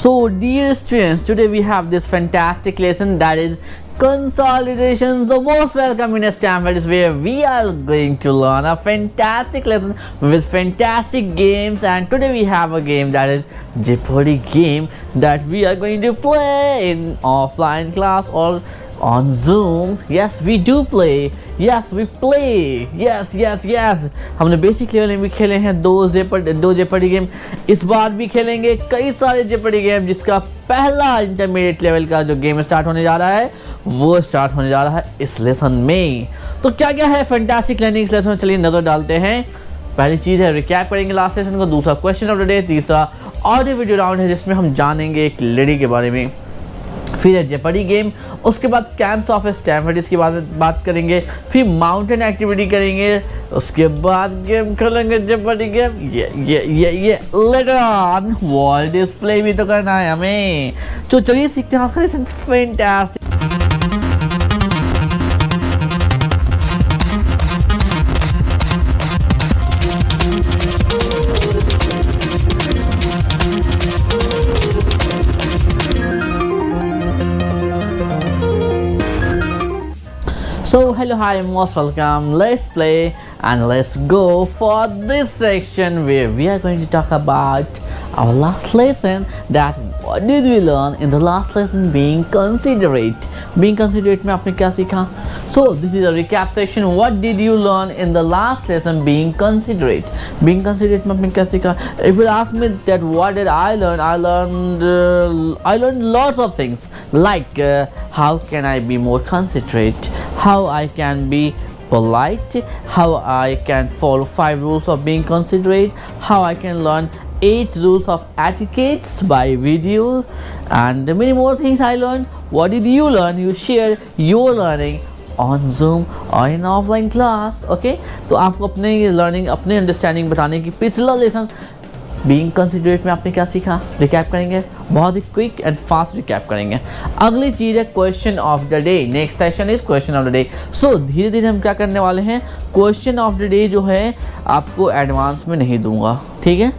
So dear students, today we have this fantastic lesson, that is consolidation. So most welcome in Stanford, is where we are going to learn a fantastic lesson with fantastic games. And today we have a game, that is Jeopardy game, that we are going to play in offline class or on Zoom. Yes, we do play. Yes, we play. Yes. हमने basic level में भी खेले हैं दो Jeopardy game, इस बार भी खेलेंगे कई सारे जेपर्डी गेम, जिसका पहला इंटरमीडिएट लेवल का जो गेम स्टार्ट होने जा रहा है वो स्टार्ट होने जा रहा है इस लेसन में। तो क्या क्या है फैंटास्टिक लर्निंग इस लेसन में, चलिए नजर डालते हैं। पहली चीज़ है रिकैप करेंगे लास्ट लेसन को, दूसरा क्वेश्चन ऑफ द डे, तीसरा ऑडियो वीडियो राउंड है जिसमें हम जानेंगे एक लेडी के बारे में, फिर है जेपर्डी गेम, उसके बाद कैंप्स ऑफ स्टैनफोर्ड इसके बात करेंगे, फिर माउंटेन एक्टिविटी करेंगे, उसके बाद गेम खेलेंगे जेपर्डी गेम, ये लेटर ऑन वॉल डिस्प्ले भी तो करना है हमें। तो चलिए सीखते हैं आज का lesson fantastic. So hello, hi, most welcome. Let's play and let's go for this section where we are going to talk about our last lesson, that what did we learn in the last lesson, being considerate. Being considerate में आपने क्या सीखा? So this is a recap section. What did you learn in the last lesson, being considerate? Being considerate में आपने क्या सीखा? If you ask me that what did I learn, I learned lots of things, like how can I be more considerate, how I can be polite, how I can follow 5 rules of being considerate, how I can learn 8 rules of etiquettes by video, and many more things I learned. What did you learn? You share your learning on Zoom or in offline class. Okay, तो आपको अपने learning, अपने understanding बताने की पिछला lesson being considerate में आपने क्या सीखा, रिकैप करेंगे, बहुत ही क्विक एंड फास्ट रिकैप करेंगे। अगली चीज़ है question of the day. Next section is question of the day. So धीरे धीरे हम क्या करने वाले हैं, क्वेश्चन ऑफ द डे जो है आपको एडवांस में नहीं दूंगा, ठीक है।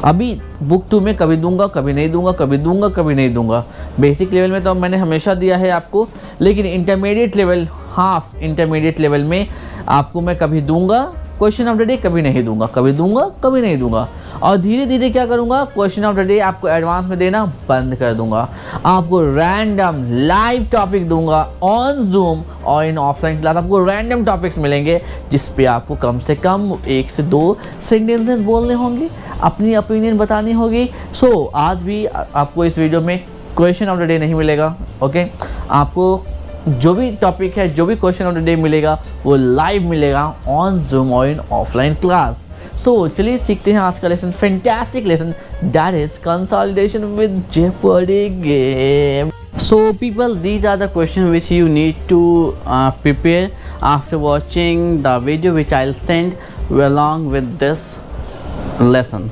अभी बुक 2 में कभी दूंगा, कभी नहीं दूंगा, कभी दूंगा, कभी नहीं दूंगा। बेसिक लेवल में तो मैंने हमेशा दिया है आपको, लेकिन intermediate level, half intermediate level में आपको मैं कभी दूंगा क्वेश्चन ऑफ द डे, कभी नहीं दूंगा, कभी दूंगा, कभी नहीं दूंगा। और धीरे धीरे क्या करूंगा, क्वेश्चन ऑफ द डे आपको एडवांस में देना बंद कर दूंगा। आपको रैंडम लाइव टॉपिक दूंगा ऑन जूम और इन ऑफलाइन क्लास। आपको रैंडम टॉपिक्स मिलेंगे जिस पे आपको कम से कम 1 से 2 सेंटेंसेस बोलने होंगे, अपनी ओपिनियन बतानी होगी। सो आज भी आपको इस वीडियो में क्वेश्चन ऑफ द डे नहीं मिलेगा। ओके, आपको जो भी टॉपिक है, जो भी क्वेश्चन ऑफ द डे मिलेगा वो लाइव मिलेगा ऑन जूम और इन ऑफलाइन क्लास। सो चलिए सीखते हैं आज का lesson, fantastic lesson, that is consolidation with Jeopardy game. So people, these are the questions which you need to prepare after watching the video which I'll send along with this lesson.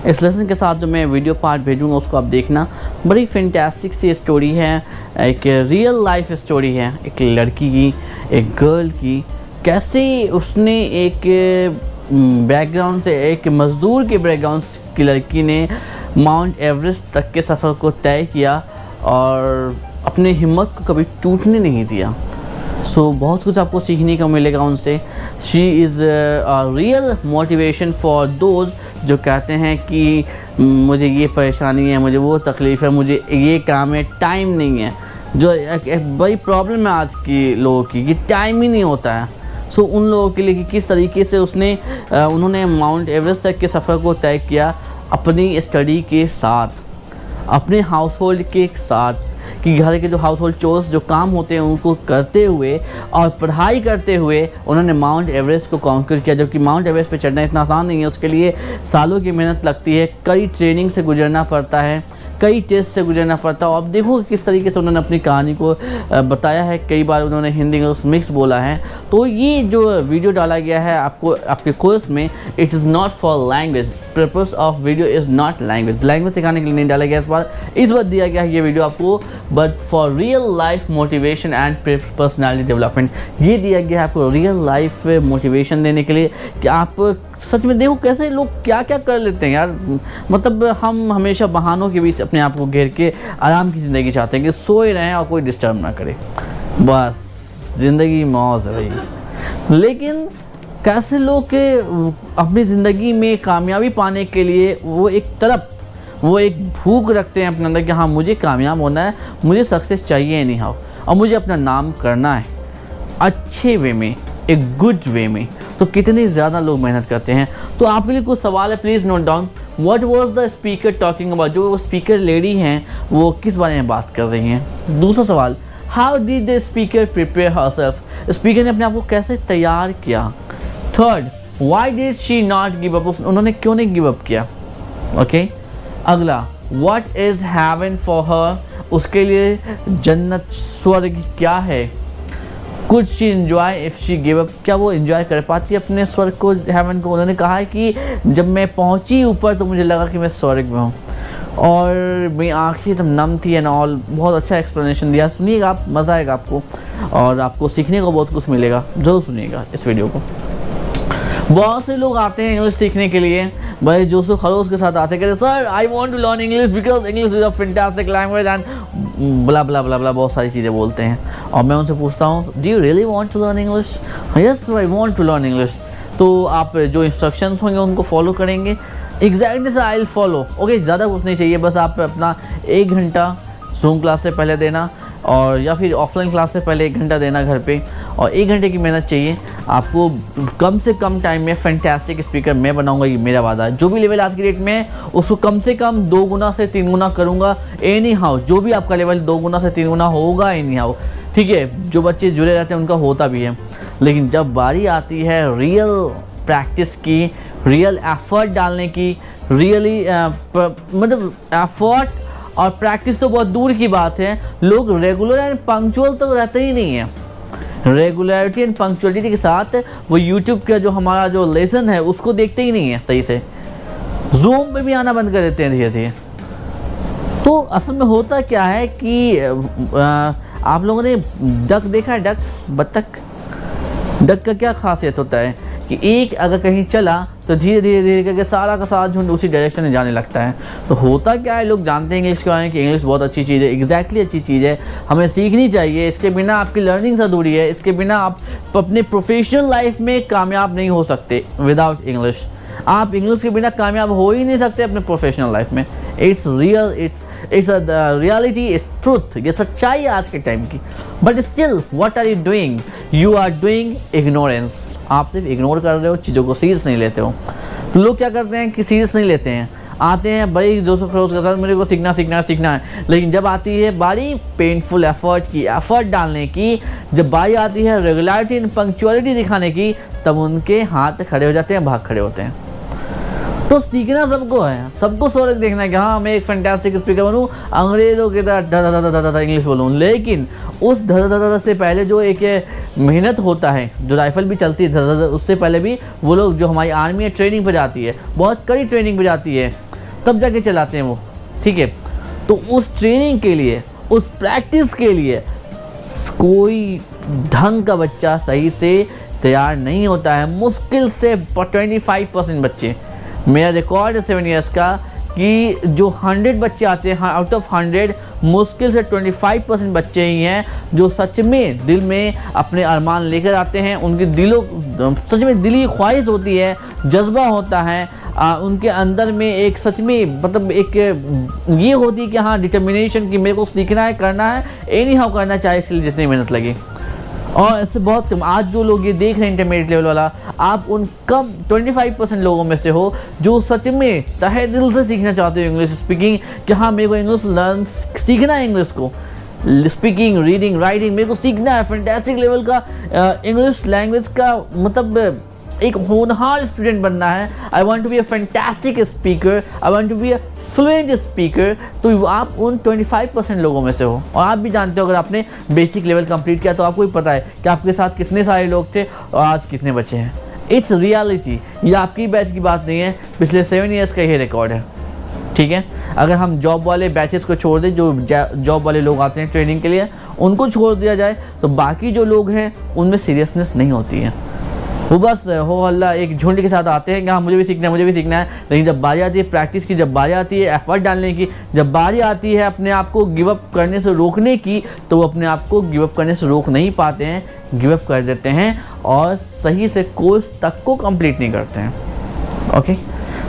इस lesson के साथ जो मैं video part भेजूँगा उसको आप देखना। बड़ी फैंटास्टिक सी स्टोरी है, एक रियल लाइफ स्टोरी है, एक लड़की की, एक गर्ल की, कैसे उसने एक बैकग्राउंड से, एक मज़दूर के बैकग्राउंड की लड़की ने माउंट एवरेस्ट तक के सफ़र को तय किया और अपनी हिम्मत को कभी टूटने नहीं दिया। सो बहुत कुछ आपको सीखने को मिलेगा उनसे। She is a real motivation for those जो कहते हैं कि मुझे ये परेशानी है, मुझे वो तकलीफ़ है, मुझे ये काम है, टाइम नहीं है। जो एक बड़ी प्रॉब्लम है आज की लोगों की कि टाइम ही नहीं होता है। सो उन लोगों के लिए कि किस तरीके से उन्होंने माउंट एवरेस्ट तक के सफ़र को तय किया अपनी स्टडी के साथ, अपने हाउस होल्ड के साथ, कि घर के जो हाउस होल्ड चोर्स जो काम होते हैं उनको करते हुए और पढ़ाई करते हुए उन्होंने माउंट एवरेस्ट को कॉन्कर किया। जबकि माउंट एवरेस्ट पे चढ़ना इतना आसान नहीं है, उसके लिए सालों की मेहनत लगती है, कई ट्रेनिंग से गुजरना पड़ता है, कई टेस्ट से गुजरना पड़ता है। अब देखो किस तरीके से उन्होंने अपनी कहानी को बताया है, कई बार उन्होंने हिंदी इंग्लिश मिक्स बोला है। तो ये जो वीडियो डाला गया है आपको आपके कोर्स में, it is not for language, purpose of video is not language, language सिखाने के लिए नहीं डाला गया इस बार दिया गया है ये वीडियो आपको, but for real life motivation and personality development. ये दिया गया है आपको रियल लाइफ मोटिवेशन देने के लिए कि आप सच में देखो कैसे लोग क्या क्या कर लेते हैं यार। मतलब हम हमेशा बहानों के बीच अपने आप को घेर के आराम की ज़िंदगी चाहते हैं कि सोए रहें और कोई डिस्टर्ब ना करे, बस ज़िंदगी मौज है भाई। लेकिन कैसे लोग के अपनी ज़िंदगी में कामयाबी पाने के लिए वो एक भूख रखते हैं अपने अंदर कि हाँ मुझे कामयाब होना है, मुझे सक्सेस चाहिए नहीं हाँ, और मुझे अपना नाम करना है अच्छे वे में, एक गुड वे में। तो कितने ज़्यादा लोग मेहनत करते हैं। तो आपके लिए कुछ सवाल है, please note down. What was the speaker talking about, जो वो स्पीकर लेडी हैं वो किस बारे में बात कर रही हैं। दूसरा सवाल, how did the speaker prepare herself, speaker ने अपने आप को कैसे तैयार किया। Third, why did she not give up, उन्होंने क्यों नहीं गिव अप किया। ओके अगला, what is haven for her, उसके लिए जन्नत स्वर्ग क्या है। Could she enjoy if she give up, क्या वो इन्जॉय कर पाती है अपने स्वर्ग को, हेवन को। उन्होंने कहा है कि जब मैं पहुंची ऊपर तो मुझे लगा कि मैं स्वर्ग में हूँ और मेरी आँखें एकदम नम थी एंड ऑल। बहुत अच्छा एक्सप्लेनेशन दिया, सुनिएगा आप, मज़ा आएगा आपको और आपको सीखने को बहुत कुछ मिलेगा, ज़रूर सुनिएगा इस वीडियो को। बहुत से लोग आते हैं इंग्लिश सीखने के लिए, बड़े जोशो खरोश के साथ आते हैं, कहते sir I want to learn English because English is a fantastic language and blah blah blah blah, बहुत सारी चीज़ें बोलते हैं। और मैं उनसे पूछता हूँ, do you really want to learn English. Yes I want to learn English. तो आप जो इंस्ट्रक्शंस होंगे उनको फॉलो करेंगे। Exactly sir I will follow. Okay, ज़्यादा कुछ नहीं चाहिए, बस आप अपना 1 घंटा जूम क्लास से पहले देना और या फिर ऑफलाइन क्लास से पहले 1 घंटा देना घर पे, और 1 घंटे की मेहनत चाहिए आपको। कम से कम टाइम में फैंटास्टिक स्पीकर मैं बनाऊंगा, ये मेरा वादा है। जो भी लेवल आज की डेट में है उसको कम से कम 2 गुना से 3 गुना करूँगा एनी हाउ। जो भी आपका लेवल 2 गुना से 3 गुना होगा एनी हाउ, ठीक है। जो बच्चे जुड़े रहते हैं उनका होता भी है, लेकिन जब बारी आती है रियल प्रैक्टिस की, रियल एफर्ट डालने की, रियली मतलब एफर्ट और प्रैक्टिस तो बहुत दूर की बात है, लोग रेगुलर एंड पंक्चुअल तो रहते ही नहीं है। रेगुलरिटी एंड पंक्चुअलिटी के साथ वो यूट्यूब का जो हमारा जो लेसन है उसको देखते ही नहीं है सही से, जूम पे भी आना बंद कर देते हैं धीरे धीरे। तो असल में होता क्या है कि आप लोगों ने डक देखा है, डक, बत्तख। डक का क्या खासियत होता है कि एक अगर कहीं चला तो धीरे धीरे धीरे करके सारा का सारा झुंड उसी डायरेक्शन में जाने लगता है। तो होता क्या है, लोग जानते हैं इंग्लिश के बारे में कि इंग्लिश बहुत अच्छी चीज़ है, एग्जैक्टली अच्छी चीज़ है, हमें सीखनी चाहिए। इसके बिना आपकी लर्निंग अधूरी है, इसके बिना आप अपने प्रोफेशनल लाइफ में कामयाब नहीं हो सकते। विदाउट इंग्लिश आप इंग्लिश के बिना कामयाब हो ही नहीं सकते अपने प्रोफेशनल लाइफ में। It's real, it's reality, it's truth, ये सच्चाई है आज के टाइम की। But still what are you doing, you are doing ignorance. आप सिर्फ इग्नोर कर रहे हो, चीज़ों को सीरियस नहीं लेते हो। तो लोग क्या करते हैं कि सीरियस नहीं लेते हैं, आते हैं बड़ी जोश खरोश के साथ, मेरे को सीखना है, लेकिन जब आती है बारी पेनफुल एफर्ट डालने की, जब बारी आती है रेगुलरिटी एंड पंक्चुअलिटी दिखाने की, तब उनके हाथ खड़े हो जाते हैं, भाग खड़े होते हैं। तो सीखना सबको है, सबको स्वर्ग देखना है कि हाँ मैं एक फैंटास्टिक स्पीकर बनूँ, अंग्रेज़ों की तरह इंग्लिश बोलूँ। लेकिन उस धड़ से पहले जो एक मेहनत होता है, जो राइफल भी चलती है उससे पहले भी वो लोग, जो हमारी आर्मी है ट्रेनिंग पर जाती है, बहुत कड़ी ट्रेनिंग पर जाती है, तब जाके चलाते हैं वो, ठीक है। तो उस ट्रेनिंग के लिए, उस प्रैक्टिस के लिए कोई ढंग का बच्चा सही से तैयार नहीं होता है। मुश्किल से 25% बच्चे, मेरा रिकॉर्ड है 7 ईयर्स का, कि जो 100 बच्चे आते हैं, आउट ऑफ 100 मुश्किल से 25% बच्चे ही हैं जो सच में दिल में अपने अरमान लेकर आते हैं। उनकी सच में दिली ख्वाहिश होती है, जज्बा होता है उनके अंदर में, एक सच में मतलब एक ये होती है कि हाँ डिटर्मिनेशन कि मेरे को सीखना है, करना है, एनी हाउ करना चाहे, इसके लिए जितनी मेहनत लगे। और इससे बहुत कम, आज जो लोग ये देख रहे हैं इंटरमीडिएट लेवल वाला, आप उन कम 25% लोगों में से हो जो सच में तहे दिल से सीखना चाहते हो इंग्लिश स्पीकिंग, कि हाँ मेरे को इंग्लिश सीखना है, इंग्लिश को स्पीकिंग, रीडिंग, राइटिंग मेरे को सीखना है, फैंटास्टिक लेवल का इंग्लिश लैंग्वेज का मतलब एक होनहार स्टूडेंट बनना है। I want to be a fantastic speaker, I want to be a fluent speaker. तो आप उन 25% लोगों में से हो। और आप भी जानते हो, अगर आपने बेसिक लेवल कंप्लीट किया तो आपको भी पता है कि आपके साथ कितने सारे लोग थे और आज कितने बचे हैं। It's reality. ये आपकी बैच की बात नहीं है, पिछले 7 ईयर्स का ये रिकॉर्ड है, ठीक है। अगर हम जॉब वाले बैचेस को छोड़ दें, जो जॉब वाले लोग आते हैं ट्रेनिंग के लिए, उनको छोड़ दिया जाए, तो बाकी जो लोग हैं उनमें सीरियसनेस नहीं होती है। वो बस हो हल्ला एक झुंड के साथ आते हैं कि हाँ मुझे भी सीखना है, मुझे भी सीखना है। लेकिन जब बारी आती है प्रैक्टिस की, जब बारी आती है एफर्ट डालने की, जब बारी आती है अपने आप को गिव अप करने से रोकने की, तो वो अपने आप को गिव अप करने से रोक नहीं पाते हैं, गिव अप कर देते हैं और सही से कोर्स तक को कंप्लीट नहीं करते हैं। ओके,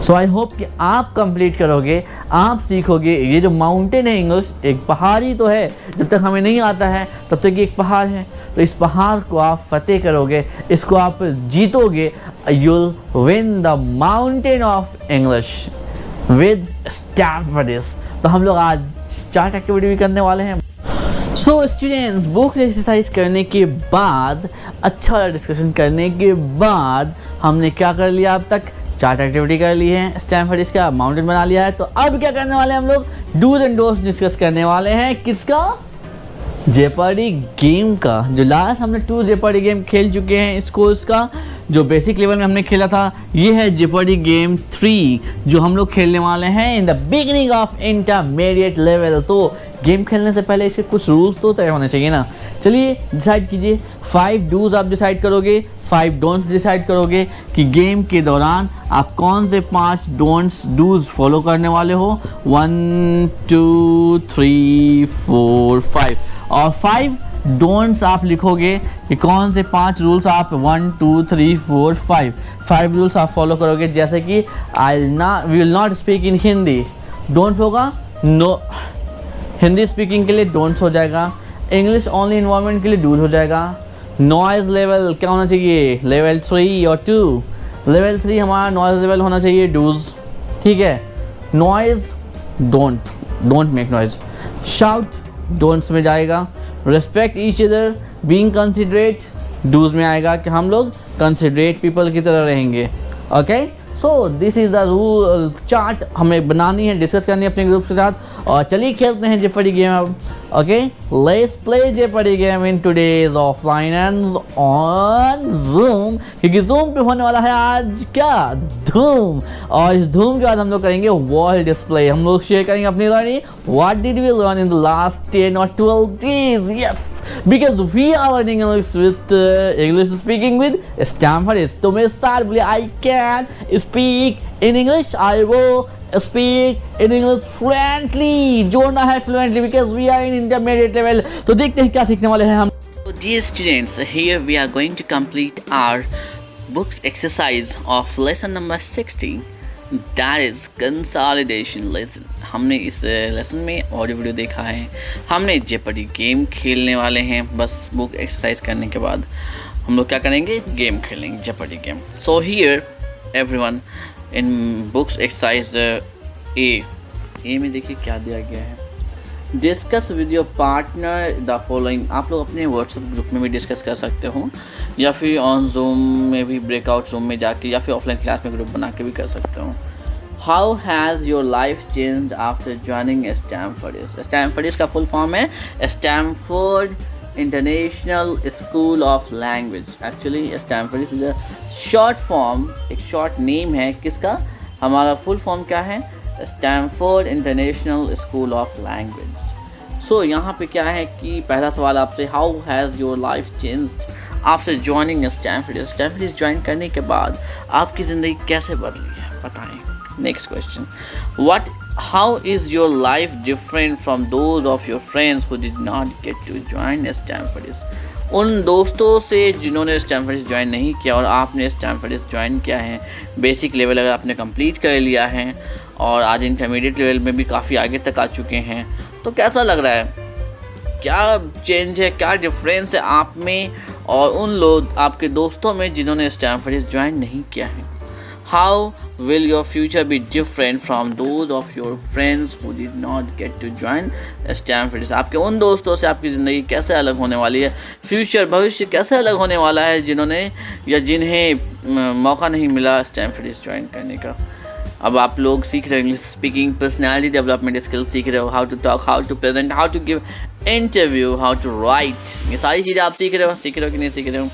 सो आई होप कि आप कंप्लीट करोगे, आप सीखोगे। ये जो माउंटेन है इंग्लिश, एक पहाड़ ही तो है, जब तक हमें नहीं आता है तब तक ये एक पहाड़ है। तो इस पहाड़ को आप फतेह करोगे, इसको आप जीतोगे। You'll win the mountain of English with Stanfordis. तो हम लोग आज 4 एक्टिविटी भी करने वाले हैं। सो स्टूडेंट्स, बुक एक्सरसाइज करने के बाद, अच्छा डिस्कशन करने के बाद, हमने क्या कर लिया अब तक? 4 एक्टिविटी कर ली है, स्टैनफोर्डिस का माउंटेन बना लिया है। तो अब क्या करने वाले हैं हम लोग? डूज एंड डोंट्स डिस्कस करने वाले हैं। किसका? जेपर्डी गेम का। जो लास्ट हमने 2 जेपर्डी गेम खेल चुके हैं इस कोर्स का, जो बेसिक लेवल में हमने खेला था, ये है जेपर्डी गेम 3 जो हम लोग खेलने वाले हैं in the beginning of intermediate level. तो गेम खेलने से पहले इसके कुछ रूल्स तो तय होने चाहिए ना। चलिए डिसाइड कीजिए। 5 डूज आप डिसाइड करोगे, 5 डोंट्स डिसाइड करोगे कि गेम के दौरान आप कौन से 5 डूज फॉलो करने वाले हो। 1 2 3 4 5 और 5 डोंट्स आप लिखोगे कि कौन से 5 रूल्स आप 1 2 3 4 5 रूल्स आप फॉलो करोगे। जैसे कि we will not speak in Hindi, don'ts होगा नो। हिंदी स्पीकिंग के लिए डोंट्स हो जाएगा। इंग्लिश ओनली इन्वायरमेंट के लिए डूज हो जाएगा। नॉइज़ लेवल क्या होना चाहिए? लेवल 3 और 2। लेवल 3 हमारा नॉइज़ लेवल होना चाहिए डूज, ठीक है। Noise don't make noise. Shout don'ts में जाएगा। Respect each other, being considerate dos में आएगा कि हम लोग कंसिडरेट पीपल की तरह रहेंगे। Okay, so this is the rule chart हमें बनानी है, डिस्कस करनी है अपने ग्रुप के साथ। और चलिए खेलते हैं जेपर्डी गेम अब। Okay, let's play Jeopardy game in today's offline and on zoom, क्योंकि जूम पे होने वाला है आज क्या? धूम। और इस धूम के बाद हम लोग करेंगे वर्ल्ड डिस्प्ले। हम लोग शेयर करेंगे अपनी learning, what did we learn in the last 10 or 12 days। Yes, because we are learning English with English speaking with Stanfordis. तो मेरे साथ बोलिए, I can speak in English, I will speak in English fluently। जोड़ना है fluently because we are in intermediate level। तो देखते हैं क्या सीखने वाले हैं हम। So dear students, here we are going to complete our books exercise of lesson number 16, that is consolidation lesson। हमने इस लेसन में ऑडियो वीडियो देखा है, हमने जेपर्डी गेम खेलने वाले हैं। बस बुक एक्सरसाइज करने के बाद हम लोग क्या करेंगे? गेम खेलेंगे, Jeopardy game. So here everyone, in books exercise ए में देखिए क्या दिया गया है। Discuss with your partner the following. आप लोग अपने व्हाट्सएप ग्रुप में भी डिस्कस कर सकते हो, या फिर ऑन जूम में भी ब्रेकआउट रूम में जाके, या फिर ऑफलाइन क्लास में ग्रुप बना के भी कर सकते हो। How has your life changed after joining Stanfordis. Stanfordis का फुल फॉर्म है Stanford international school of language. Actually Stanfordis is a short form, एक शॉर्ट नेम है। किसका? हमारा फुल फॉर्म क्या है? Stanford international school of language. So यहाँ पे क्या है कि पहला सवाल आपसे, how has your life changed after joining Stanfordis. Stanfordis join करने के बाद आपकी ज़िंदगी कैसे बदली है, बताएं। Next question, how is your life different from those of your friends who did not get to join स्टैनफोर्डिस। उन दोस्तों से जिन्होंने स्टैनफोर्डिस ज्वाइन नहीं किया और आपने स्टैनफोर्डिस ज्वाइन किया है। बेसिक लेवल अगर आपने कंप्लीट कर लिया है और आज इंटरमीडिएट लेवल में भी काफ़ी आगे तक आ चुके हैं, तो कैसा लग रहा है? क्या चेंज है, क्या डिफरेंस है आप में और उन लोग आपके दोस्तों में जिन्होंने स्टैनफोर्डिस ज्वाइन नहीं किया है? How will your future be different from those of your friends who did not get to join स्टैनफोर्डिस। आपके उन दोस्तों से आपकी ज़िंदगी कैसे अलग होने वाली है, फ्यूचर भविष्य कैसे अलग होने वाला है जिन्होंने या जिन्हें मौका नहीं मिला स्टैनफोर्डिस ज्वाइन करने का। अब आप लोग सीख रहे हो English speaking, personality development skills सीख रहे हो, how to talk, how to present, how to give interview, how to write. ये सारी चीज़ें आप सीख रहे हो कि नहीं सीख रहे हो?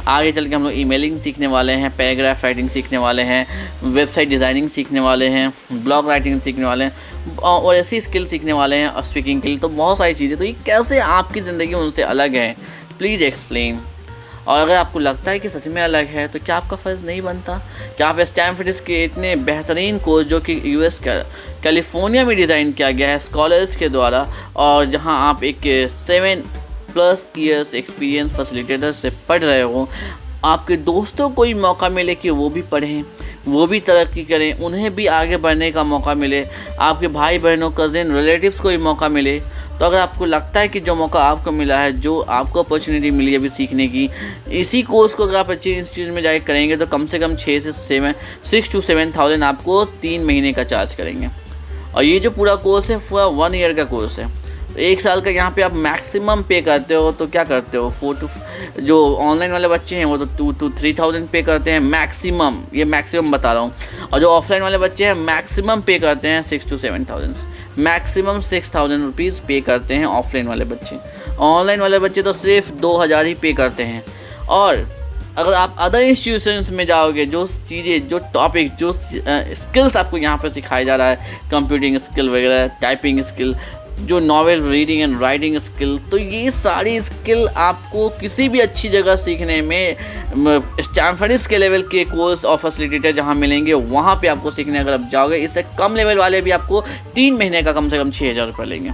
आगे चल के हम लोग ईमेलिंग सीखने वाले हैं, पैराग्राफ राइटिंग सीखने वाले हैं, वेबसाइट डिज़ाइनिंग सीखने वाले हैं, ब्लॉग राइटिंग सीखने वाले हैं और ऐसी स्किल सीखने वाले हैं और स्पीकिंग के लिए। तो बहुत सारी चीज़ें, तो ये कैसे आपकी ज़िंदगी उनसे अलग है, प्लीज़ एक्सप्लेन। और अगर आपको लगता है कि सच में अलग है तो क्या आपका फ़र्ज़ नहीं बनता? क्या आप स्टैनफोर्ड के इतने बेहतरीन कोर्स जो कि यूएस कैलिफोर्निया में डिज़ाइन किया गया है स्कॉलर्स के द्वारा, और जहां आप एक 7+ ईयर्स एक्सपीरियंस फैसिलिटेटर से पढ़ रहे हो, आपके दोस्तों को ही मौका मिले कि वो भी पढ़ें, वो भी तरक्की करें, उन्हें भी आगे बढ़ने का मौका मिले, आपके भाई बहनों, कज़िन, रिलेटिव्स को भी मौका मिले, तो अगर आपको लगता है कि जो मौका आपको मिला है, जो आपको अपॉर्चुनिटी मिली है अभी सीखने की, इसी कोर्स को अगर आप अच्छे इंस्टीट्यूट में जाकर करेंगे तो कम से कम 6 to 7,000 आपको 3 महीने का चार्ज करेंगे। और ये जो पूरा कोर्स है पूरा 1 ईयर का कोर्स है, तो 1 साल का यहाँ पे आप मैक्सिमम पे करते हो। तो क्या करते हो, 4 to, जो ऑनलाइन वाले बच्चे हैं वो तो 2 to 3,000 पे करते हैं मैक्सिमम, ये मैक्सिमम बता रहा हूँ। और जो ऑफलाइन वाले बच्चे हैं मैक्सिमम पे करते हैं 6 to 7,000, मैक्सिमम 6,000 रुपीज़ पे करते हैं ऑफलाइन वाले बच्चे। ऑनलाइन वाले बच्चे तो सिर्फ 2,000 ही पे करते हैं। और अगर आप अदर इंस्टीट्यूशंस में जाओगे, जो चीज़ें, जो टॉपिक, जो स्किल्स आपको यहाँ पर सिखाया जा रहा है, कंप्यूटिंग स्किल वगैरह, टाइपिंग स्किल, जो novel reading and writing skill, तो ये सारी स्किल आपको किसी भी अच्छी जगह सीखने में स्टैनफोर्ड के लेवल के कोर्स और फैसिलिटेटर जहाँ मिलेंगे वहाँ पे आपको सीखने अगर आप जाओगे। इससे कम लेवल वाले भी आपको 3 महीने का कम से कम 6,000 रुपये लेंगे।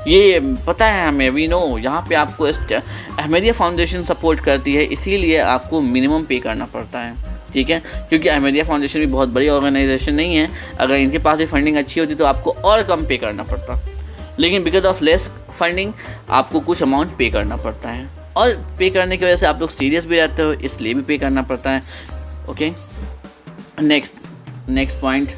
ये पता है हमें, वी नो। यहाँ पे आपको अहमदिया फाउंडेशन सपोर्ट करती है, इसीलिए आपको मिनिमम पे करना पड़ता है, ठीक है। क्योंकि अहमदिया फाउंडेशन भी बहुत बड़ी ऑर्गेनाइजेशन नहीं है, अगर इनके पास भी फंडिंग अच्छी होती तो आपको और कम पे करना पड़ता, लेकिन बिकॉज ऑफ लेस फंडिंग आपको कुछ अमाउंट पे करना पड़ता है। और पे करने की वजह से आप लोग सीरियस भी रहते हो, इसलिए भी पे करना पड़ता है। ओके, नेक्स्ट पॉइंट,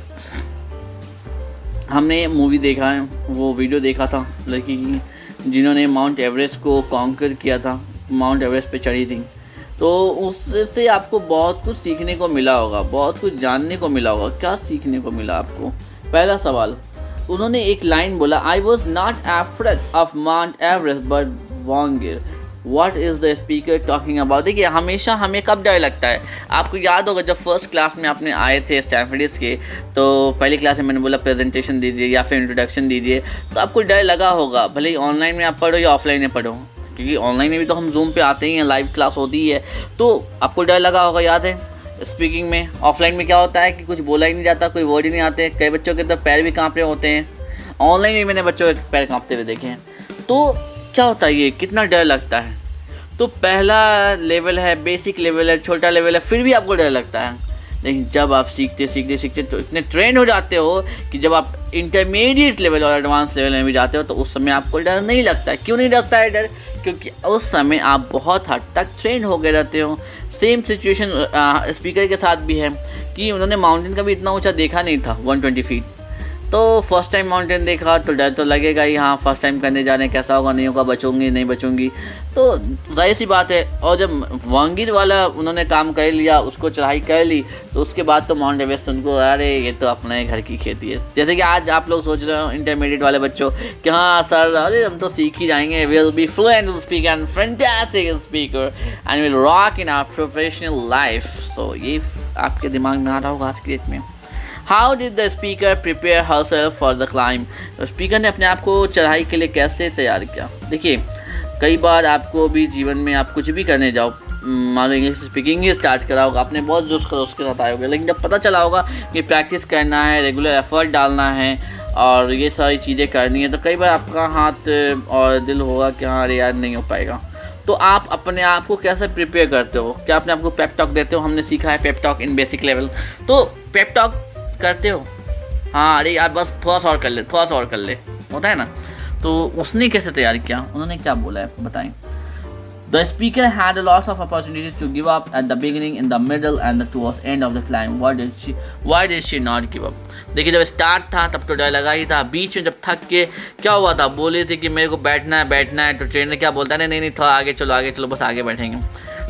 हमने मूवी देखा है, वो वीडियो देखा था लड़की की जिन्होंने माउंट एवरेस्ट को कॉन्कर किया था, माउंट एवरेस्ट पे चढ़ी थी। तो उससे आपको बहुत कुछ सीखने को मिला होगा, बहुत कुछ जानने को मिला होगा। क्या सीखने को मिला आपको? पहला सवाल, उन्होंने एक लाइन बोला, I was not afraid of Mount Everest but वांगिर। What is the speaker talking about? देखिए, हमेशा हमें कब डर लगता है, आपको याद होगा जब फर्स्ट क्लास में आपने आए थे स्टैनफोर्ड के, तो पहली क्लास में मैंने बोला प्रेजेंटेशन दीजिए या फिर इंट्रोडक्शन दीजिए, तो आपको डर लगा होगा, भले ही ऑनलाइन में आप पढ़ो या ऑफलाइन में पढ़ो, क्योंकि ऑनलाइन में भी तो हम जूम पे आते ही हैं, लाइव क्लास होती है, तो आपको डर लगा होगा, याद है। स्पीकिंग में, ऑफलाइन में क्या होता है कि कुछ बोला ही नहीं जाता, कोई वर्ड ही नहीं आते, कई बच्चों के तो पैर भी काँप रहे होते हैं। ऑनलाइन में मैंने बच्चों के पैर काँपते हुए देखे हैं। तो क्या होता है, ये कितना डर लगता है। तो पहला लेवल है, बेसिक लेवल है, छोटा लेवल है, फिर भी आपको डर लगता है। लेकिन जब आप सीखते तो इतने ट्रेन हो जाते हो कि जब आप इंटरमीडिएट लेवल और एडवांस लेवल में भी जाते हो तो उस समय आपको डर नहीं लगता है। क्यों नहीं लगता है डर? क्योंकि उस समय आप बहुत हद तक ट्रेन हो गए रहते हो। सेम सिचुएशन स्पीकर के साथ भी है कि उन्होंने माउंटेन का भी इतना ऊंचा देखा नहीं था, 120 फीट। तो फर्स्ट टाइम माउंटेन देखा तो डर तो लगेगा ही, हाँ फर्स्ट टाइम करने जा रहे हैं, कैसा होगा, नहीं होगा, बचूंगी नहीं बचूंगी, तो जाहिर सी बात है। और जब वांगिर वाला उन्होंने काम कर लिया, उसको चढ़ाई कर ली, तो उसके बाद तो माउंट एवरेस्ट उनको, अरे ये तो अपने घर की खेती है। जैसे कि आज आप लोग सोच रहे हो इंटरमीडिएट वाले बच्चों कि हाँ सर, अरे हम तो सीख ही जाएंगे, will be fluent speaker and fantastic speaker and will rock in our professional life. So ये आपके दिमाग में आ रहा होगा आज के डेट में। How did the speaker prepare herself for the climb? Speaker ने अपने आप को चढ़ाई के लिए कैसे तैयार किया? देखिए, कई बार आपको भी जीवन में आप कुछ भी करने जाओ, मान लो इंग्लिश स्पीकिंग ही स्टार्ट करा होगा, आपने बहुत जोश कर उसके साथ आए होगे, लेकिन जब पता चला होगा कि प्रैक्टिस करना है, रेगुलर एफर्ट डालना है और ये सारी चीज़ें करनी है, तो कई बार आपका हाथ और दिल होगा कि हाँ अरे यार नहीं हो पाएगा। तो आप अपने आप को कैसे प्रिपेयर करते हो? क्या अपने आप को पेप टॉक देते हो? हमने सीखा है pep talk in basic level. तो पेप टॉक करते हो, हाँ अरे यार बस थोड़ा सा और कर ले, थोड़ा सा और कर ले, होता है ना। तो उसने कैसे तैयार किया, उन्होंने क्या बोला है बताएं। The speaker had a lots of opportunities to give up at the beginning, in the middle and the towards end of the climb. Why did she not give up? देखिए, जब स्टार्ट था तब तो डर लगा ही था, बीच में जब थक के क्या हुआ था, बोले थे कि मेरे को बैठना है, तो ट्रेनर क्या बोलता है, नहीं थोड़ा आगे चलो, बस आगे बैठेंगे।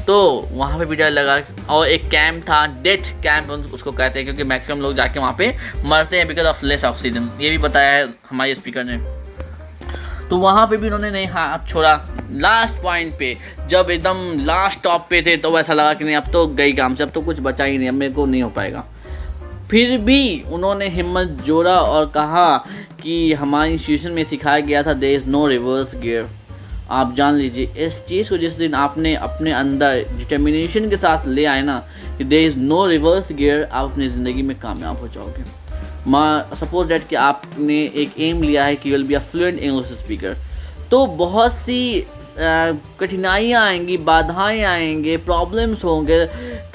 तो वहाँ पे भी डर लगा। और एक कैंप था, डेथ कैंप उसको कहते हैं, क्योंकि मैक्सिमम लोग जाके वहाँ पे मरते हैं बिकॉज ऑफ लेस ऑक्सीजन, ये भी बताया है हमारे स्पीकर ने। तो वहाँ पे भी उन्होंने नहीं हाथ छोड़ा। लास्ट पॉइंट पे जब एकदम लास्ट टॉप पे थे तो ऐसा लगा कि नहीं अब तो गई काम से, अब तो कुछ बचा ही नहीं, अब मेरे को नहीं हो पाएगा। फिर भी उन्होंने हिम्मत जोड़ा और कहा कि हमारी इंस्टीट्यूशन में सिखाया गया था there is no reverse gear. आप जान लीजिए इस चीज़ को जिस दिन आपने अपने अंदर डिटर्मिनेशन के साथ ले आए ना कि there is no reverse gear, आप अपनी ज़िंदगी में कामयाब हो जाओगे। सपोज दैट कि आपने एक एम लिया है कि you will be a fluent English speaker, तो बहुत सी कठिनाइयाँ आएंगी, बाधाएं आएंगे, प्रॉब्लम्स होंगे,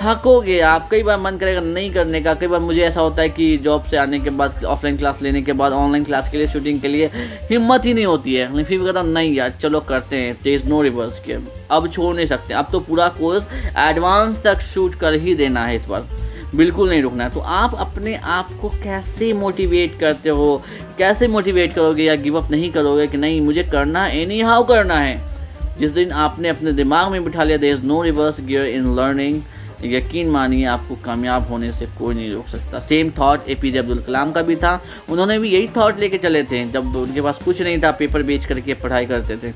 थकोगे आप, कई बार मन करेगा नहीं करने का। कई बार मुझे ऐसा होता है कि जॉब से आने के बाद ऑफलाइन क्लास लेने के बाद ऑनलाइन क्लास के लिए शूटिंग के लिए हिम्मत ही नहीं होती है, लेकिन फिर कहता नहीं यार चलो करते हैं, there is no reverse gear, अब छोड़ नहीं सकते, अब तो पूरा कोर्स एडवांस तक शूट कर ही देना है, इस बार बिल्कुल नहीं रुकना है। तो आप अपने आप को कैसे मोटिवेट करते हो, कैसे मोटिवेट करोगे या गिव अप नहीं करोगे कि नहीं मुझे करना एनी हाउ करना है। जिस दिन आपने अपने दिमाग में बिठा लिया there is no reverse gear in learning, यकीन मानिए आपको कामयाब होने से कोई नहीं रोक सकता। Same thought APJ Abdul Kalam का भी था, उन्होंने भी यही थॉट लेके चले थे जब उनके पास कुछ नहीं था, पेपर बेच करके पढ़ाई करते थे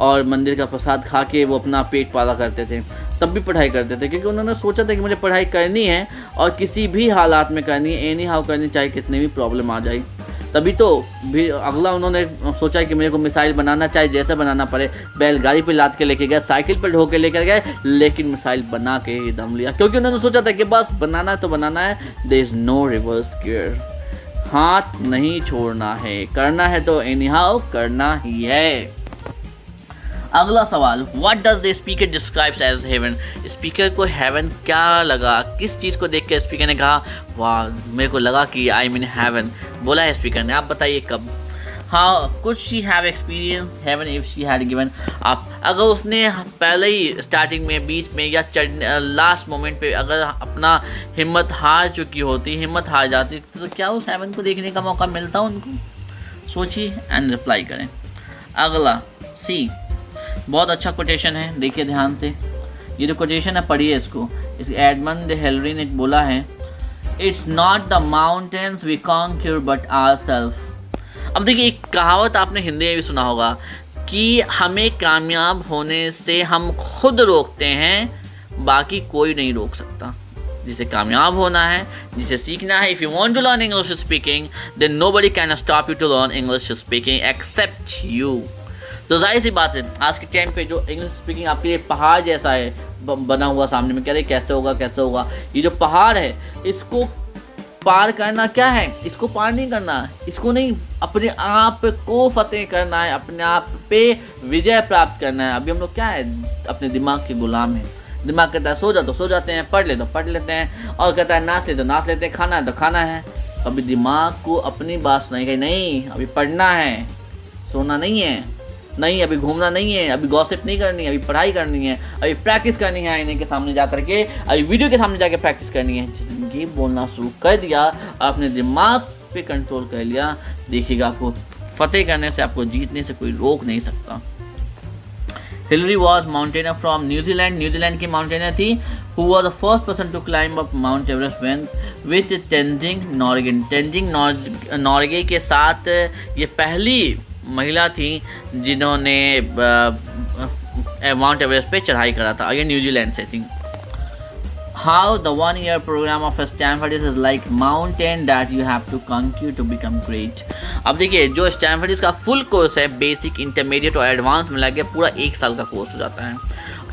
और मंदिर का प्रसाद खा के वो अपना पेट पाला करते थे, तब भी पढ़ाई करते थे क्योंकि उन्होंने सोचा था कि मुझे पढ़ाई करनी है और किसी भी हालात में करनी है, एनी हाउ करनी, चाहे कितनी भी प्रॉब्लम आ जाए। तभी तो भी अगला उन्होंने सोचा कि मेरे को मिसाइल बनाना, चाहे जैसा बनाना पड़े, बैलगाड़ी पे लाद के लेके गए, साइकिल पर ढो के लेकर गए, लेकिन मिसाइल बना के ही दम लिया क्योंकि उन्होंने सोचा था कि बस बनाना तो बनाना है, there is no reverse gear, हाथ नहीं छोड़ना है, करना है तो एनी हाउ करना ही है। अगला सवाल, what does the speaker describes as heaven. Speaker को हेवन क्या लगा, किस चीज़ को देख के स्पीकर ने कहा वाह मेरे को लगा कि आई मीन हेवन, बोला है स्पीकर ने, आप बताइए कब। हाँ, could she have experience heaven if she had given. आप अगर उसने पहले ही स्टार्टिंग में, बीच में या लास्ट मोमेंट पे अगर अपना हिम्मत हार चुकी होती, हिम्मत हार जाती, तो क्या उस हेवन को देखने का मौका मिलता उनको? सोचिए एंड रिप्लाई करें। अगला सी, बहुत अच्छा कोटेशन है, देखिए ध्यान से, ये जो कोटेशन है पढ़िए इसको। इस एडमंड हिलरी ने बोला है, it's not the mountains we conquer but ourself. अब देखिए एक कहावत आपने हिंदी में भी सुना होगा कि हमें कामयाब होने से हम खुद रोकते हैं, बाकी कोई नहीं रोक सकता। जिसे कामयाब होना है, जिसे सीखना है, if you want to learn English speaking then nobody can stop you to learn English speaking except you. तो जाहिर सी बात है आज के टाइम पे जो इंग्लिश स्पीकिंग आपके लिए पहाड़ जैसा है बना हुआ सामने में, कह रहे कैसे होगा कैसे होगा, ये जो पहाड़ है इसको पार करना क्या है, इसको पार नहीं करना, इसको नहीं, अपने आप को फतेह करना है, अपने आप पे विजय प्राप्त करना है। अभी हम लोग क्या है, अपने दिमाग के गुलाम हैं। दिमाग कहता है सो जा तो सो जाते हैं, पढ़ ले तो पढ़ लेते हैं, और कहता है नाच ले तो नाच लेते हैं, खाना है तो खाना है। अभी दिमाग को अपनी बात सुनाई गई, नहीं अभी पढ़ना है, सोना नहीं है, नहीं अभी घूमना नहीं है, अभी गॉसिप नहीं करनी है, अभी पढ़ाई करनी है, अभी प्रैक्टिस करनी है, आईने के सामने जा करके, अभी वीडियो के सामने जाके प्रैक्टिस करनी है। जिस दिन ये बोलना शुरू कर दिया, अपने दिमाग पे कंट्रोल कर लिया, देखिएगा आपको फतेह करने से, आपको जीतने से कोई रोक नहीं सकता। Hillary was mountaineer from New Zealand, New Zealand की माउंटेनर थी, who was the first person to climb up Mount Everest with Tenzing Norgay. Tenzing Norgay के साथ ये पहली महिला थी जिन्होंने माउंट एवरेस्ट पे चढ़ाई करा था, ये न्यूजीलैंड से थी। How the 1 year program of Stanford is like mountain that you have to conquer to become great। अब देखिए जो स्टैनफोर्ड का फुल कोर्स है, बेसिक इंटरमीडिएट और एडवांस मिला के पूरा 1 साल का कोर्स हो जाता है।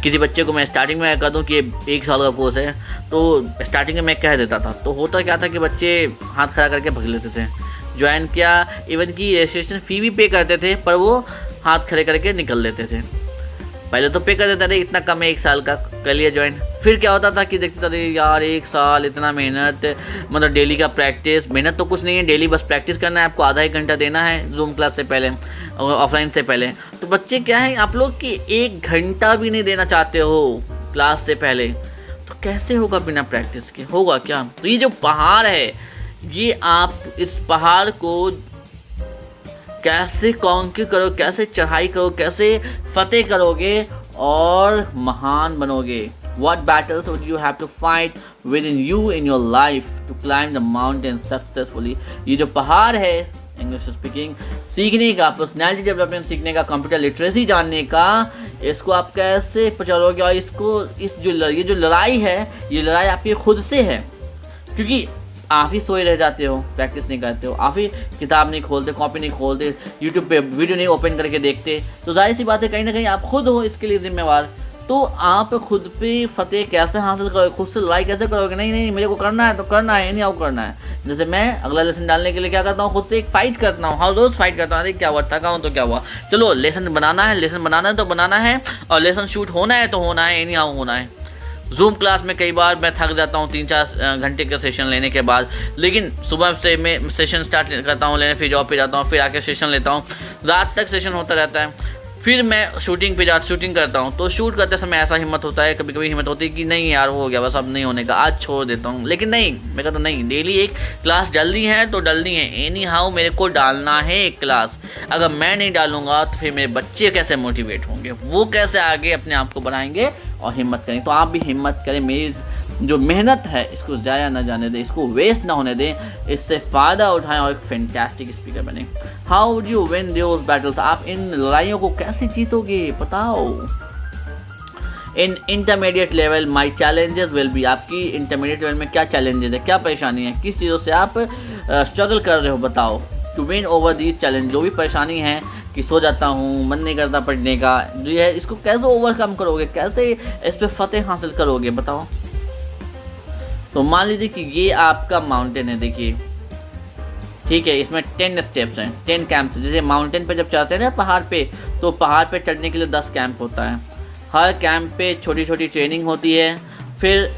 किसी बच्चे को मैं स्टार्टिंग में कह दूँ कि 1 साल का कोर्स है तो स्टार्टिंग में मैं कह देता था, तो होता क्या था कि बच्चे हाथ खड़ा करके भग लेते थे। ज्वाइन किया, इवन की रजिस्ट्रेशन फ़ी भी पे करते थे, पर वो हाथ खड़े करके निकल लेते थे। पहले तो पे कर देते थे, इतना कम है 1 साल का, कर लिया ज्वाइन। फिर क्या होता था कि देखते थे यार 1 साल इतना मेहनत, मतलब डेली का प्रैक्टिस, मेहनत तो कुछ नहीं है, डेली बस प्रैक्टिस करना है, आपको आधा 1 घंटा देना है जूम क्लास से पहले और ऑफलाइन से पहले। तो बच्चे क्या है, आप लोग कि 1 घंटा भी नहीं देना चाहते हो क्लास से पहले, तो कैसे होगा बिना प्रैक्टिस के, होगा क्या? तो ये जो पहाड़ है, ये आप इस पहाड़ को कैसे कॉन्क्यूर करो, कैसे चढ़ाई करो, कैसे फतेह करोगे और महान बनोगे। What battles would you have to fight within you in your life to climb the mountain successfully? ये जो पहाड़ है इंग्लिश स्पीकिंग सीखने का, पर्सनैलिटी डेवलपमेंट सीखने का, कंप्यूटर लिटरेसी जानने का, इसको आप कैसे पहचानोगे। और इसको ये जो लड़ाई है, ये लड़ाई आपकी खुद से है, क्योंकि आप ही सोए रह जाते हो, प्रैक्टिस नहीं करते हो, आप ही किताब नहीं खोलते, कॉपी नहीं खोलते, यूट्यूब पे वीडियो नहीं ओपन करके देखते, तो जाहिर सी बात है कहीं ना कहीं आप खुद हो इसके लिए जिम्मेवार। तो आप खुद पे फतेह कैसे हासिल करोगे, खुद से लड़ाई कैसे करोगे। नहीं मेरे को करना है तो करना है, नहीं आओ करना है। जैसे मैं अगला लेसन डालने के लिए क्या करता हूँ, खुद से एक फाइट करता हूँ, हर रोज़ फाइट करता हूँ। अरे क्या हुआ, थका हूँ तो क्या हुआ, चलो लेसन बनाना है तो बनाना है, और लेसन शूट होना है तो होना है, नहीं आओ होना है। जूम क्लास में कई बार मैं थक जाता हूँ 3-4 घंटे का सेशन लेने के बाद, लेकिन सुबह से मैं सेशन स्टार्ट करता हूँ लेने, फिर जॉब पे जाता हूँ, फिर आके सेशन लेता हूँ, रात तक सेशन होता रहता है। फिर मैं शूटिंग करता हूँ, तो शूट करते समय ऐसा हिम्मत होता है, कभी कभी हिम्मत होती है कि नहीं यार हो गया बस, अब नहीं होने का, आज छोड़ देता हूँ। लेकिन नहीं, मैं कहता नहीं, डेली एक क्लास डालनी है तो डालनी है, एनी हाउ मेरे को डालना है एक क्लास। अगर मैं नहीं डालूंगा तो फिर मेरे बच्चे कैसे मोटिवेट होंगे, वो कैसे आगे अपने आप को बढ़ाएंगे और हिम्मत करेंगे। तो आप भी हिम्मत करें, मेरी जो मेहनत है इसको ज़ाया ना जाने दें, इसको वेस्ट ना होने दें, इससे फ़ायदा उठाएं और एक फैंटास्टिक स्पीकर बने। How would you win those battles, आप इन लड़ाइयों को कैसे जीतोगे बताओ। In intermediate level my challenges will be, आपकी इंटरमीडिएट लेवल में क्या चैलेंजेस है, क्या परेशानी है, किस चीज़ों से आप स्ट्रगल कर रहे हो बताओ। To win over these challenge, जो भी परेशानी है कि सो जाता हूँ, मन नहीं करता पढ़ने का, जो है इसको कैसे ओवरकम करोगे, कैसे इस पर फतेह हासिल करोगे बताओ। तो मान लीजिए कि ये आपका माउंटेन है, देखिए ठीक है, इसमें 10 स्टेप्स हैं, 10 कैंप्स। जैसे माउंटेन पे जब चढ़ते हैं ना पहाड़ पे, तो पहाड़ पे चढ़ने के लिए 10 कैंप होता है, हर कैंप पे छोटी छोटी ट्रेनिंग होती है, फिर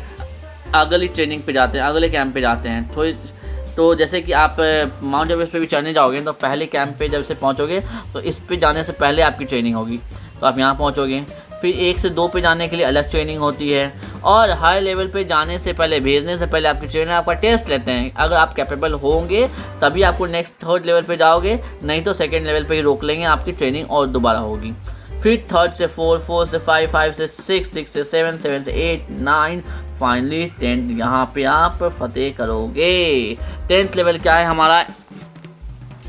अगली ट्रेनिंग पे जाते हैं, अगले कैंप पे जाते हैं थोड़ी। तो जैसे कि आप माउंट एवरेस्ट पे भी चढ़ने जाओगे तो पहले कैंप पे जब से पहुंचोगे तो इस पे जाने से पहले आपकी ट्रेनिंग होगी, तो आप यहाँ पहुंचोगे। फिर 1 से 2 पे जाने के लिए अलग ट्रेनिंग होती है, और हाई लेवल पे जाने से पहले, भेजने से पहले आपकी ट्रेनर आपका टेस्ट लेते हैं। अगर आप कैपेबल होंगे तभी आपको नेक्स्ट 3rd लेवल पे जाओगे, नहीं तो 2nd लेवल पे ही रोक लेंगे, आपकी ट्रेनिंग और दोबारा होगी। फिर 3rd से 4, 4 से 5, 5 से 6, 6 से 7, 7 से 8, 9, फाइनली 10th, यहाँ पे आप फतेह करोगे। 10th लेवल क्या है हमारा,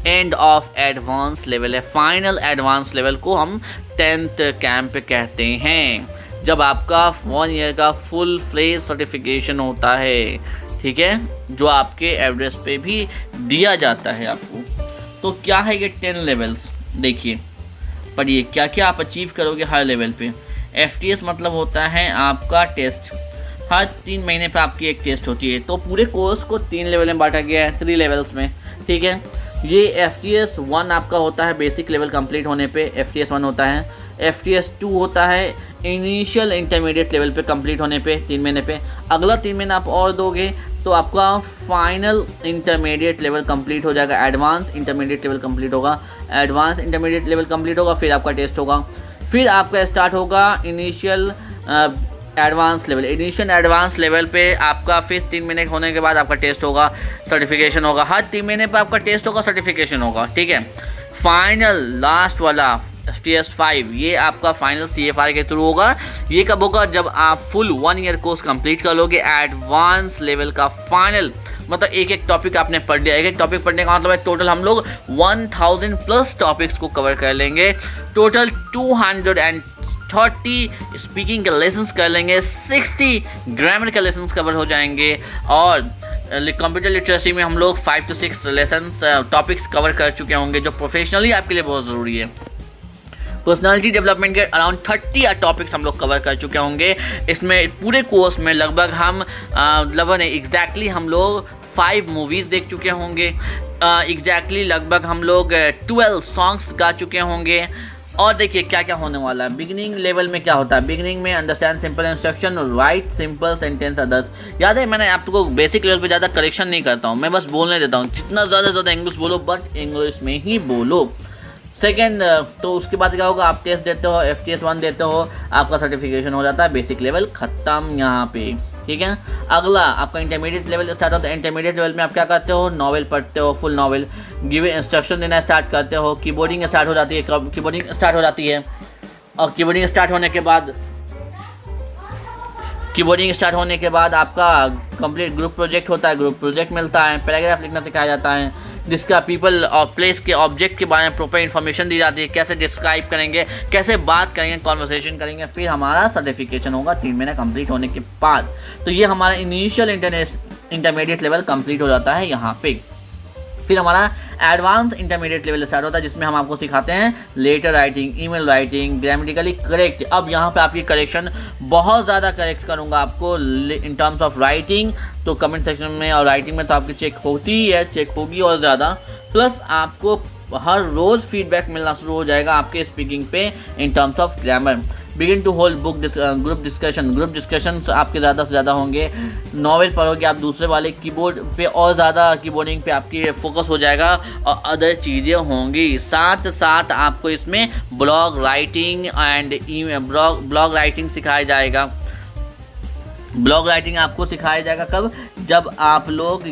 एंड ऑफ एडवांस लेवल है, फाइनल एडवांस लेवल को हम 10th कैंप कहते हैं, जब आपका 1 ईयर का फुल फ्लेज सर्टिफिकेशन होता है, ठीक है, जो आपके एवरेज पे भी दिया जाता है आपको। तो क्या है ये 10 लेवल्स, देखिए पढ़िए क्या क्या आप अचीव करोगे हर लेवल पे। FTS मतलब होता है आपका टेस्ट, हर 3 महीने पे आपकी एक टेस्ट होती है। तो पूरे कोर्स को 3 लेवल में बांटा गया है, 3 लेवल्स में, ठीक है। ये FTS 1 आपका होता है बेसिक लेवल कंप्लीट होने पे, FTS 1 होता है। FTS 2 होता है इनिशियल इंटरमीडिएट लेवल पे कंप्लीट होने पे 3 महीने पे। अगला 3 महीना आप और दोगे तो आपका फाइनल इंटरमीडिएट लेवल कंप्लीट हो जाएगा, एडवांस इंटरमीडिएट लेवल कंप्लीट होगा, एडवांस इंटरमीडिएट लेवल कंप्लीट होगा, फिर आपका टेस्ट होगा, फिर आपका स्टार्ट होगा initial advance level. Initial advance level पे आपका फिर 3 महीने होने के बाद आपका टेस्ट होगा, सर्टिफिकेशन होगा, हर 3 महीने पे आपका टेस्ट होगा, सर्टिफिकेशन होगा, ठीक है। फाइनल लास्ट वाला FTS 5 ये आपका फाइनल CFR के थ्रू होगा। ये कब होगा, जब आप फुल 1 ईयर कोर्स कंप्लीट कर लोगे, एडवांस लेवल का फाइनल, मतलब एक एक टॉपिक आपने पढ़ लिया। एक एक टॉपिक पढ़ने का मतलब है टोटल हम लोग 1000+ टॉपिक्स को कवर कर लेंगे, टोटल 230 स्पीकिंग के लेसन्स कर लेंगे, 60 ग्रामर के लेसन्स कवर हो जाएंगे, और कंप्यूटर लिटरेसी में हम लोग 5 to 6 लेसन्स टॉपिक्स कवर कर चुके होंगे, जो प्रोफेशनली आपके लिए बहुत ज़रूरी है। पर्सनालिटी डेवलपमेंट के अराउंड 30 टॉपिक्स हम लोग कवर कर चुके होंगे। इसमें पूरे कोर्स में लगभग हम एग्जैक्टली हम लोग 5 मूवीज़ देख चुके होंगे, एग्जैक्टली लगभग हम लोग 12 सॉन्ग्स गा चुके होंगे। और देखिए क्या क्या होने वाला है। बिगिनिंग लेवल में क्या होता है, बिगिनिंग में understand simple instruction, right simple sentence others. याद है मैंने आपको बेसिक लेवल पे ज़्यादा करेक्शन नहीं करता हूँ, मैं बस बोलने देता हूँ, जितना ज़्यादा से ज़्यादा इंग्लिश बोलो, बट इंग्लिश में ही बोलो। सेकेंड, तो उसके बाद क्या होगा, आप टेस्ट देते हो, FTS 1 देते हो, आपका सर्टिफिकेशन हो जाता है, बेसिक लेवल ख़त्म यहाँ पे, ठीक है। अगला आपका इंटरमीडिएट लेवल स्टार्ट होता है। इंटरमीडिएट लेवल में आप क्या करते हो, नॉवेल पढ़ते हो, फुल नॉवेल, गिवे इंस्ट्रक्शन देना स्टार्ट करते हो, कीबोर्डिंग स्टार्ट हो जाती है, और कीबोर्डिंग स्टार्ट होने के बाद आपका कंप्लीट ग्रुप प्रोजेक्ट होता है, ग्रुप प्रोजेक्ट मिलता है, पैराग्राफ लिखना सिखाया जाता है, जिसका पीपल और प्लेस के ऑब्जेक्ट के बारे में प्रॉपर इन्फॉर्मेशन दी जाती है, कैसे डिस्क्राइब करेंगे, कैसे बात करेंगे, कॉन्वर्सेशन करेंगे, फिर हमारा सर्टिफिकेशन होगा 3 महीना कंप्लीट होने के बाद। तो ये हमारा इनिशियल इंटरमीडिएट लेवल कंप्लीट हो जाता है यहाँ पे। फिर हमारा एडवांस इंटरमीडिएट लेवल स्टार्ट होता है, जिसमें हम आपको सिखाते हैं letter writing, email writing, grammatically correct. अब यहाँ पे आपकी करेक्शन बहुत ज़्यादा करेक्ट करूँगा आपको इन टर्म्स ऑफ राइटिंग, तो कमेंट सेक्शन में और राइटिंग में तो आपकी चेक होती ही है, चेक होगी और ज़्यादा। प्लस आपको हर रोज़ फीडबैक मिलना शुरू हो जाएगा आपके स्पीकिंग पे in terms of grammar. Begin to hold book group discussion आपके ज़्यादा से ज़्यादा होंगे। नॉवेल पढ़ोगे आप दूसरे वाले कीबोर्ड पे और ज़्यादा कीबोर्डिंग पे आपकी फोकस हो जाएगा और अदर चीज़ें होंगी। साथ साथ आपको इसमें blog writing and blog writing सिखाया जाएगा। ब्लॉग राइटिंग आपको सिखाया जाएगा कब? जब आप लोग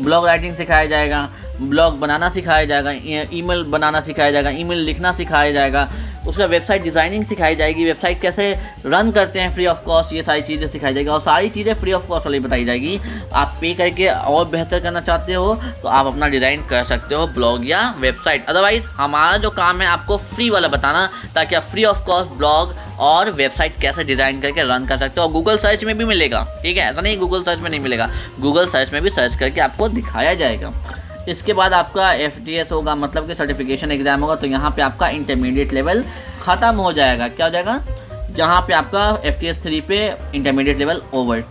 ब्लॉग राइटिंग सिखाया जाएगा, ब्लॉग बनाना सिखाया जाएगा, ईमेल बनाना सिखाया जाएगा, ईमेल लिखना सिखाया जाएगा, उसका वेबसाइट डिज़ाइनिंग सिखाई जाएगी, वेबसाइट कैसे रन करते हैं फ्री ऑफ कॉस्ट, ये सारी चीज़ें सिखाई जाएगी और सारी चीज़ें फ्री ऑफ कॉस्ट वाली बताई जाएगी। आप पे करके और बेहतर करना चाहते हो तो आप अपना डिज़ाइन कर सकते हो ब्लॉग या वेबसाइट। अदरवाइज़ हमारा जो काम है आपको फ्री वाला बताना, ताकि आप फ्री ऑफ कॉस्ट ब्लॉग और वेबसाइट कैसे डिज़ाइन करके रन कर सकते हो। और गूगल सर्च में भी मिलेगा, ठीक है, ऐसा नहीं गूगल सर्च में नहीं मिलेगा, गूगल सर्च में भी सर्च करके आपको दिखाया जाएगा। इसके बाद आपका FTS होगा, मतलब कि सर्टिफिकेशन एग्ज़ाम होगा। तो यहाँ पे आपका इंटरमीडिएट लेवल ख़त्म हो जाएगा। क्या हो जाएगा? यहाँ पे आपका FTS 3 पे intermediate level over,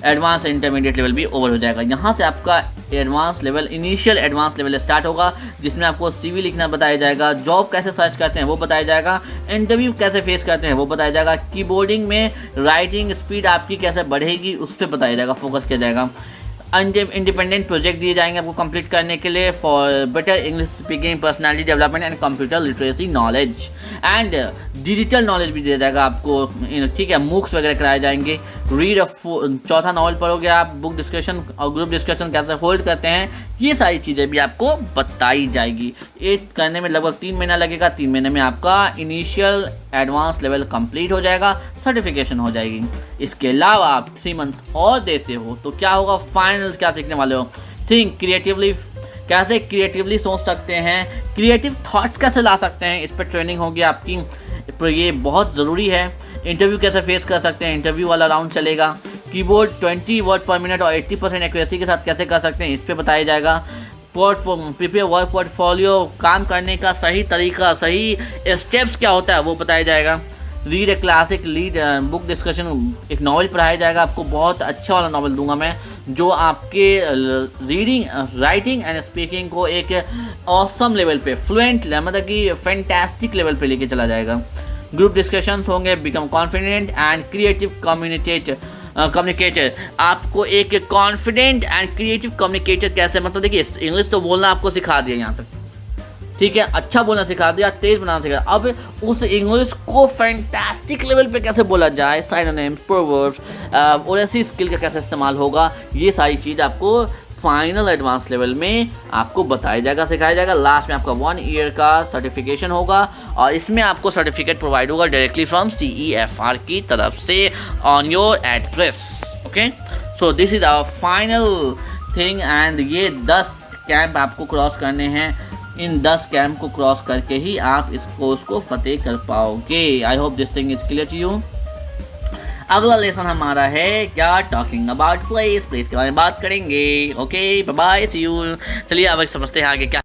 advance intermediate level भी ओवर हो जाएगा। यहाँ से आपका advance level, initial advance level start होगा, जिसमें आपको CV लिखना बताया जाएगा, जॉब कैसे सर्च करते हैं वो बताया जाएगा, इंटरव्यू कैसे फेस करते हैं वो बताया जाएगा, कीबोर्डिंग में राइटिंग स्पीड आपकी कैसे बढ़ेगी उस पर बताया जाएगा, फोकस किया जाएगा। इंडिपेंडेंट प्रोजेक्ट दिए जाएंगे आपको कंप्लीट करने के लिए for better English speaking, personality development and computer literacy knowledge and digital knowledge भी दिया जाएगा आपको, ठीक है। मूक्स वगैरह कराए जाएंगे। रीड चौथा नॉवल पढ़ोगे आप, बुक डिस्कशन और ग्रुप डिस्कशन कैसे होल्ड करते हैं, ये सारी चीज़ें भी आपको बताई जाएगी। ये करने में लगभग 3 महीना लगेगा। 3 महीने में आपका इनिशियल एडवांस लेवल कंप्लीट हो जाएगा, सर्टिफिकेशन हो जाएगी। इसके अलावा आप 3 मंथ्स और देते हो तो क्या होगा? फाइनल क्या सीखने वाले हो? थिंक क्रिएटिवली, कैसे क्रिएटिवली सोच सकते हैं, क्रिएटिव थॉट्स कैसे ला सकते हैं, इस पर ट्रेनिंग होगी आपकी, तो ये बहुत ज़रूरी है। इंटरव्यू कैसे फेस कर सकते हैं, इंटरव्यू वाला राउंड चलेगा। कीबोर्ड 20 वर्ड पर मिनट और 80% एक्यूरेसी के साथ कैसे कर सकते हैं, इस पे बताया जाएगा। प्रिपेयर वर्क पोर्टफोलियो, काम करने का सही तरीका, सही स्टेप्स क्या होता है वो बताया जाएगा। Read a classic, read book discussion, एक नॉवल पढ़ाया जाएगा आपको, बहुत अच्छा वाला नॉवल दूंगा मैं, जो आपके रीडिंग, राइटिंग एंड स्पीकिंग को एक ऑसम लेवल पे, फ्लुएंट, मतलब कि फैंटास्टिक लेवल पे लेके चला जाएगा। ग्रुप डिस्कशंस होंगे। Become confident and creative communicator, आपको एक कॉन्फिडेंट एंड क्रिएटिव कम्युनिकेटर कैसे, मतलब देखिए इंग्लिश तो बोलना आपको सिखा दिया यहाँ तक, ठीक है, अच्छा बोलना सिखा दिया, तेज बनाना सिखा दिया। अब उस इंग्लिश को फैंटास्टिक लेवल पे कैसे बोला जाए, साइनोनिम्स, प्रोवर्ब्स और ऐसी स्किल का कैसे इस्तेमाल होगा, ये सारी चीज़ आपको फाइनल एडवांस लेवल में आपको बताया जाएगा, सिखाया जाएगा। लास्ट में आपका 1 ईयर का सर्टिफिकेशन होगा और इसमें आपको सर्टिफिकेट प्रोवाइड होगा डायरेक्टली फ्रॉम CEFR की तरफ से on your address. Okay, so this is our final thing and ये 10 कैंप आपको क्रॉस करने हैं। इन 10 कैंप को क्रॉस करके ही आप इस कोर्स को फतेह कर पाओगे। I hope this thing is clear to you. अगला लेसन हमारा है क्या, टॉकिंग अबाउट प्लेस के बारे में बात करेंगे। Okay, bye bye, see you. चलिए अब समझते हैं आगे क्या